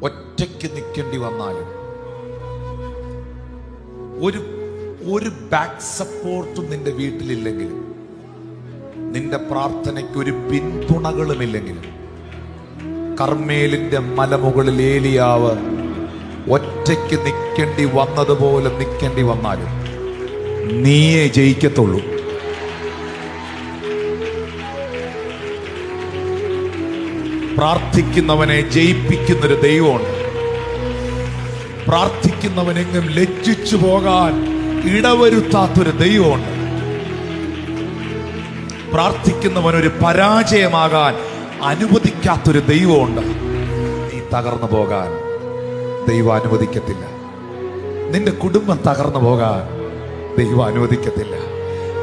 ഒറ്റയ്ക്ക് നിൽക്കേണ്ടി വന്നാലും ഒരു ബാക്ക് സപ്പോർട്ടും നിന്റെ വീട്ടിലില്ലെങ്കിലും, നിന്റെ പ്രാർത്ഥനയ്ക്ക് ഒരു പിന്തുണകളുമില്ലെങ്കിലും, കർമ്മേലിന്റെ മലമുകളിൽ ഏലിയാവ് ഒറ്റയ്ക്ക് നിൽക്കേണ്ടി വന്നതുപോലെ നിൽക്കേണ്ടി വന്നാലും നീയേ ജയിക്കത്തുള്ളൂ. പ്രാർത്ഥിക്കുന്നവനെ ജയിപ്പിക്കുന്നൊരു ദൈവമുണ്ട്. പ്രാർത്ഥിക്കുന്നവനെങ്ങും ലജ്ജിച്ചു പോകാൻ ഇടവരുത്താത്തൊരു ദൈവമുണ്ട്. പ്രാർത്ഥിക്കുന്നവനൊരു പരാജയമാകാൻ അനുവദിക്കാത്തൊരു ദൈവമുണ്ട്. നീ തകർന്നു പോകാൻ ദൈവം അനുവദിക്കത്തില്ല. നിന്റെ കുടുംബം തകർന്നു പോകാൻ ദൈവം അനുവദിക്കത്തില്ല.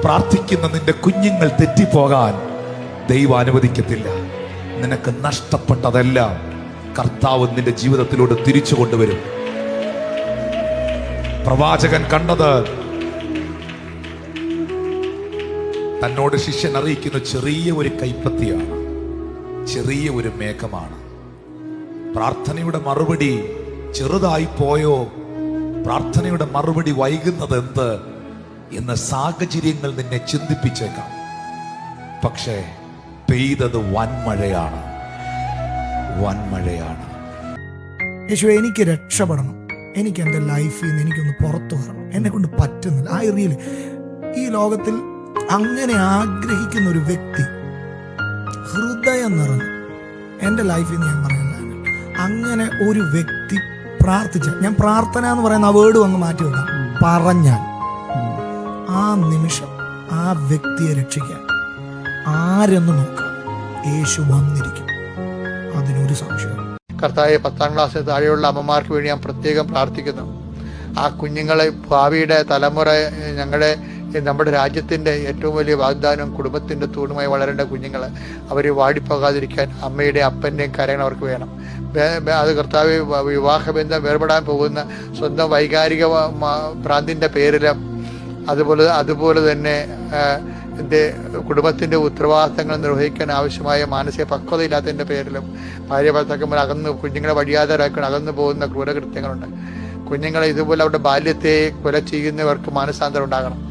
പ്രാർത്ഥിക്കുന്ന നിന്റെ കുഞ്ഞുങ്ങൾ തെറ്റിപ്പോകാൻ ദൈവം അനുവദിക്കത്തില്ല. നിനക്ക് നഷ്ടപ്പെട്ടതെല്ലാം കർത്താവ് നിന്റെ ജീവിതത്തിലൂടെ തിരിച്ചു കൊണ്ടുവരും. പ്രവാചകൻ കണ്ടത് തന്നോട് ശിഷ്യൻ അറിയിക്കുന്ന ചെറിയ ഒരു കൈപ്പത്തിയാണ്, ചെറിയ ഒരു മേഘമാണ്. പ്രാർത്ഥനയുടെ മറുപടി ചെറുതായി പോയോ, പ്രാർത്ഥനയുടെ മറുപടി വൈകുന്നത് എന്ത് എന്ന് സാഹചര്യങ്ങൾ നിന്നെ ചിന്തിപ്പിച്ചേക്കാം. പക്ഷേ പെയ്തത് വൻമഴയാണ്, വൻമഴയാണ്. യേശുവേ, എനിക്ക് രക്ഷപ്പെടണം, എനിക്ക് എൻ്റെ ലൈഫിൽ നിന്ന് എനിക്കൊന്ന് പുറത്തു വരണം, എന്നെ കൊണ്ട് പറ്റുന്നില്ല. ഈ ലോകത്തിൽ അങ്ങനെ ആഗ്രഹിക്കുന്ന ഒരു വ്യക്തി, ഹൃദയം നിറഞ്ഞു, എൻ്റെ ലൈഫിൽ നിന്ന് ഞാൻ പറയുന്നത്, അങ്ങനെ ഒരു വ്യക്തി പ്രാർത്ഥിച്ച, ഞാൻ പ്രാർത്ഥന എന്ന് പറയുന്ന ആ വേർഡ് അങ്ങ് മാറ്റി വെക്കാം, പറഞ്ഞാൽ ആ നിമിഷം ആ വ്യക്തിയെ രക്ഷിക്കാൻ ആരെന്ന് നോക്കാം, യേശു വന്നിരിക്കും. അതിനൊരു സംശയം. കർത്താവെ, 10ാം ക്ലാസ്സിന് താഴെയുള്ള അമ്മമാർക്ക് വേണ്ടി ഞാൻ പ്രത്യേകം പ്രാർത്ഥിക്കുന്നു. ആ കുഞ്ഞുങ്ങളെ, ഭാവിയുടെ തലമുറ, നമ്മുടെ രാജ്യത്തിൻ്റെ ഏറ്റവും വലിയ വാഗ്ദാനവും കുടുംബത്തിൻ്റെ തൂണുമായി വളരേണ്ട കുഞ്ഞുങ്ങൾ, അവർ വാടിപ്പോകാതിരിക്കാൻ അമ്മയുടെയും അപ്പൻ്റെയും കാര്യങ്ങൾ അവർക്ക് വേണം. അത് കർത്താവ്, വിവാഹബന്ധം വേർപെടാൻ പോകുന്ന സ്വന്തം വൈകാരിക ഭ്രാന്തിൻ്റെ പേരിലും അതുപോലെ തന്നെ എൻ്റെ കുടുംബത്തിൻ്റെ ഉത്തരവാദിത്തങ്ങൾ നിർവഹിക്കാൻ ആവശ്യമായ മാനസിക പക്വതയില്ലാത്തതിൻ്റെ പേരിലും ഭാര്യ ഭർത്താക്കന്മാർ കുഞ്ഞുങ്ങളെ വഴിയാധാരമാക്കാൻ അകന്നു പോകുന്ന ക്രൂരകൃത്യങ്ങളുണ്ട്. കുഞ്ഞുങ്ങളെ ഇതുപോലെ അവരുടെ ബാല്യത്തെ കൊല ചെയ്യുന്നവർക്ക് മാനസാന്തരം ഉണ്ടാകണം.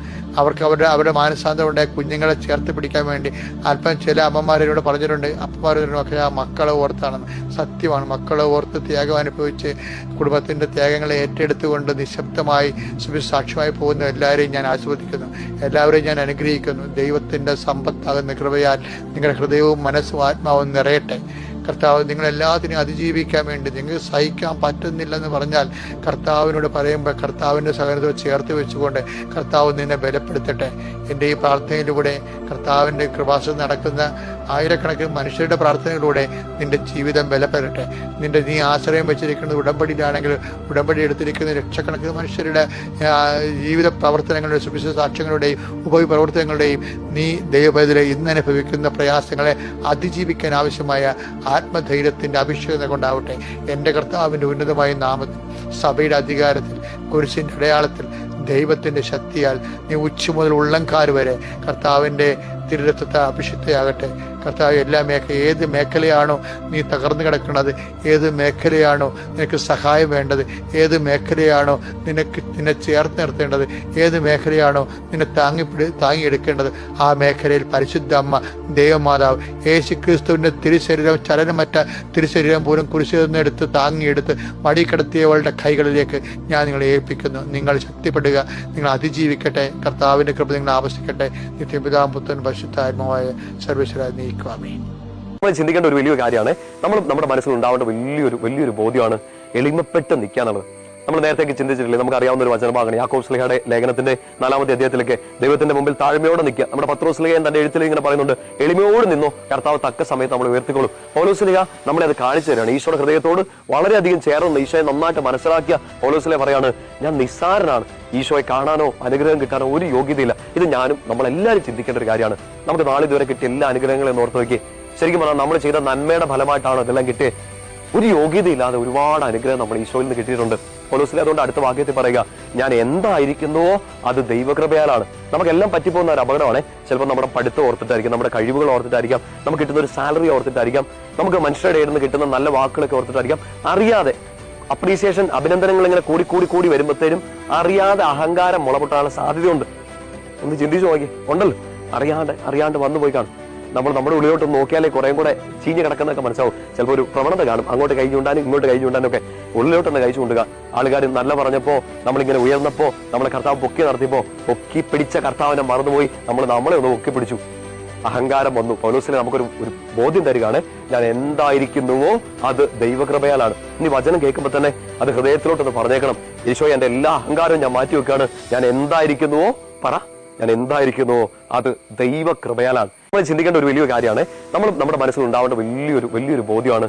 അവർക്ക് അവരുടെ മാനസാന്തരം ഉണ്ടായ കുഞ്ഞുങ്ങളെ ചേർത്ത് പിടിക്കാൻ വേണ്ടി അല്പം ചില അമ്മമാരോട് പറഞ്ഞിട്ടുണ്ട്, അപ്പന്മാരോടൊക്കെ ആ മക്കളെ ഓർത്താണെന്ന്. സത്യമാണ്. മക്കളെ ഓർത്ത് ത്യാഗം അനുഭവിച്ച് കുടുംബത്തിൻ്റെ ത്യാഗങ്ങളെ ഏറ്റെടുത്തുകൊണ്ട് നിശബ്ദമായി സുവിസാക്ഷ്യമായി പോകുന്ന എല്ലാവരെയും ഞാൻ ആസ്വദിക്കുന്നു, എല്ലാവരെയും ഞാൻ അനുഗ്രഹിക്കുന്നു. ദൈവത്തിൻ്റെ സമ്പത്താകുന്ന കൃപയാൽ നിങ്ങളുടെ ഹൃദയവും മനസ്സും ആത്മാവും നിറയട്ടെ. കർത്താവ് നിങ്ങളെല്ലാത്തിനും അതിജീവിക്കാൻ വേണ്ടി, നിങ്ങൾക്ക് സഹിക്കാൻ പറ്റുന്നില്ലെന്ന് പറഞ്ഞാൽ കർത്താവിനോട് പറയുമ്പോൾ കർത്താവിൻ്റെ സഹനത്തോട് ചേർത്ത് വെച്ചുകൊണ്ട് കർത്താവ് നിന്നെ ബലപ്പെടുത്തട്ടെ. എൻ്റെ ഈ പ്രാർത്ഥനയിലൂടെ, കർത്താവിൻ്റെ കൃപാസനം നടക്കുന്ന ആയിരക്കണക്കിന് മനുഷ്യരുടെ പ്രാർത്ഥനയിലൂടെ നിന്റെ ജീവിതം ബലപ്പെടട്ടെ. നീ ആശ്രയം വെച്ചിരിക്കുന്നത് ഉടമ്പടിയിലാണെങ്കിൽ ഉടമ്പടി എടുത്തിരിക്കുന്ന ലക്ഷക്കണക്കിന് മനുഷ്യരുടെ ജീവിത പ്രവർത്തനങ്ങളുടെയും സുവിശേഷ സാക്ഷ്യങ്ങളുടെയും ഉപപ്രവർത്തനങ്ങളുടെയും നീ ദൈവബലത്തിലെ ഇന്ന് അനുഭവിക്കുന്ന പ്രയാസങ്ങളെ അതിജീവിക്കാൻ ആവശ്യമായ ആത്മധൈര്യത്തിൻ്റെ അഭിഷേകം കൊണ്ടാവട്ടെ. എൻ്റെ കർത്താവിൻ്റെ ഉന്നതമായ നാമത്തിൽ, സഭയുടെ അധികാരത്തിൽ, കുരിശിൻ്റെ അടയാളത്തിൽ, ദൈവത്തിൻ്റെ ശക്തിയാൽ നീ ഉച്ച മുതൽ ഉള്ളംകാൽ വരെ കർത്താവിൻ്റെ തിരുരക്തത്തെ അഭിഷിക്തയാകട്ടെ. കർത്താവ്, ഏത് മേഖലയാണോ നീ തകർന്നു കിടക്കുന്നത്, ഏത് മേഖലയാണോ നിനക്ക് സഹായം വേണ്ടത്, ഏത് മേഖലയാണോ നിന്നെ ചേർത്ത് നിർത്തേണ്ടത്, ഏത് മേഖലയാണോ നിന്നെ താങ്ങിയെടുക്കേണ്ടത്, ആ മേഖലയിൽ പരിശുദ്ധ അമ്മ ദൈവമാതാവ് യേശുക്രിസ്തുവിൻ്റെ തിരുശരീരം, ചലനമറ്റ തിരുശരീരം പോലും കുരിശിൽ നിന്ന് എടുത്ത് താങ്ങിയെടുത്ത് മടിക്കിടത്തിയവളുടെ കൈകളിലേക്ക് ഞാൻ നിങ്ങളെ ഏൽപ്പിക്കുന്നു. നിങ്ങൾ ശക്തിപ്പെടുക, നിങ്ങൾ അതിജീവിക്കട്ടെ. കർത്താവിൻ്റെ കൃപ നിങ്ങൾ ആവശ്യിക്കട്ടെ. നിത്യപിതാവും പുത്രനും പരിശുദ്ധാത്മാവായ സർവേശ്വരായ നീക്കുവാമേ. നമ്മൾ ചിന്തിക്കേണ്ട ഒരു വലിയ കാര്യമാണ്, നമ്മുടെ മനസ്സിൽ ഉണ്ടാവേണ്ട വലിയൊരു ബോധ്യമാണ് എളിമപ്പെട്ട് നിൽക്കുക എന്നുള്ളത്. നമ്മൾ നേരത്തേക്ക് ചിന്തിച്ചിട്ടില്ലേ? നമുക്ക് അറിയാവുന്ന ഒരു വചനഭാഗമാണ് യാക്കോബ് ശ്ലീഹയുടെ ലേഖനത്തിന്റെ 4-ാമത്തെ അധ്യായത്തിലേക്ക്, ദൈവത്തിന്റെ മുമ്പിൽ താഴ്മയോടെ നിൽക്കുക. നമ്മുടെ പത്രോസ് ശ്ലീഹൻ തന്റെ എഴുത്തിൽ ഇങ്ങനെ പറയുന്നുണ്ട്, എളിമയോട് നിന്നോ, കർത്താവ് തക്ക സമയത്ത് നമ്മൾ ഉയർത്തിക്കൊള്ളും. പൗലോസ് ശ്ലീഹ നമ്മളെ അത് കാണിച്ചു തരാണ്. ഈശോയുടെ ഹൃദയത്തോട് വളരെയധികം ചേർന്ന് ഈശോയെ നന്നായിട്ട് മനസ്സിലാക്കിയ പൗലോസ് ശ്ലീഹ പറയാണ്, ഞാൻ നിസ്സാരനാണ്, ഈശോയെ കാണാനോ അനുഗ്രഹം കിട്ടാനോ ഒരു യോഗ്യതയില്ല. ഇത് ഞാനും നമ്മളെല്ലാവരും ചിന്തിക്കേണ്ട ഒരു കാര്യമാണ്. നമുക്ക് നാളിതുവരെ കിട്ടിയ എല്ലാ അനുഗ്രഹങ്ങളെയും ഓർത്ത് നോക്കി, ശരിക്കും പറഞ്ഞാൽ നമ്മൾ ചെയ്ത നന്മയുടെ ഫലമായിട്ടാണ് ഇതെല്ലാം കിട്ടിയത്. ഒരു യോഗ്യതയില്ലാതെ ഒരുപാട് അനുഗ്രഹം നമ്മൾ ഈശോയിൽ നിന്ന് കിട്ടിയിട്ടുണ്ട്. പൗലോസിലെ അതുകൊണ്ട് അടുത്ത വാക്യത്തിൽ പറയുക, ഞാൻ എന്തായിരിക്കുന്നുവോ അത് ദൈവകൃപയാലാണ്. നമുക്കെല്ലാം പറ്റിപ്പോകുന്ന ഒരു അപകടമാണ്. ചിലപ്പോൾ നമ്മുടെ പഠിത്തം ഓർത്തിട്ടായിരിക്കാം, നമ്മുടെ കഴിവുകൾ ഓർത്തിട്ടായിരിക്കാം, നമുക്ക് കിട്ടുന്ന ഒരു സാലറി ഓർത്തിട്ടായിരിക്കാം, നമുക്ക് മനുഷ്യരുടെ ഇടയിൽ നിന്ന് കിട്ടുന്ന നല്ല വാക്കുകളൊക്കെ ഓർത്തിട്ടായിരിക്കാം. അറിയാതെ അപ്രീസിയേഷൻ, അഭിനന്ദനങ്ങൾ ഇങ്ങനെ കൂടി വരുമ്പോഴത്തേനും അറിയാതെ അഹങ്കാരം മുളപൊട്ടാനുള്ള സാധ്യതയുണ്ട്. ഒന്ന് ചിന്തിച്ചു നോക്കി, ഉണ്ടല്ലോ, അറിയാണ്ട് വന്നു പോയി കാണും. നമ്മൾ നമ്മുടെ ഉള്ളിലോട്ട് നോക്കിയാലേ കുറേ കൂടെ ചീഞ്ഞ് കിടക്കുന്നതൊക്കെ മനസ്സിലാവും. ചിലപ്പോൾ ഒരു പ്രവണത കാണും, അങ്ങോട്ട് കൈ ചൂണ്ടാനും ഇങ്ങോട്ട് കൈ ചൂണ്ടാനും ഒക്കെ. ഉള്ളിലോട്ടൊന്ന് കൈ ചൂണ്ടുക. ആൾക്കാർ നല്ല പറഞ്ഞപ്പോൾ, നമ്മളിങ്ങനെ ഉയർന്നപ്പോൾ, നമ്മളെ കർത്താവ് പൊക്കി നടത്തിയപ്പോൾ പൊക്കി പിടിച്ച കർത്താവിനെ മറന്നുപോയി നമ്മളെ ഒന്ന് പൊക്കി പിടിച്ചു. അഹങ്കാരം വന്നു. പൗലോസിനെ നമുക്കൊരു ബോധ്യം തരികയാണ്, ഞാൻ എന്തായിരിക്കുന്നുവോ അത് ദൈവകൃപയാലാണ്. ഇനി വചനം കേൾക്കുമ്പോൾ തന്നെ അത് ഹൃദയത്തിലോട്ടൊന്ന് പറഞ്ഞേക്കണം. ഈശോ, എന്റെ എല്ലാ അഹങ്കാരവും ഞാൻ മാറ്റി വെക്കുകയാണ്. ഞാൻ എന്തായിരിക്കുന്നുവോ ഞാൻ എന്തായിരിക്കുന്നുവോ അത് ദൈവകൃപയാലാണ്. നമ്മൾ ചിന്തിക്കേണ്ട ഒരു വലിയ കാര്യമാണ്. നമ്മുടെ മനസ്സിൽ ഉണ്ടാവേണ്ട വലിയൊരു ബോധ്യമാണ്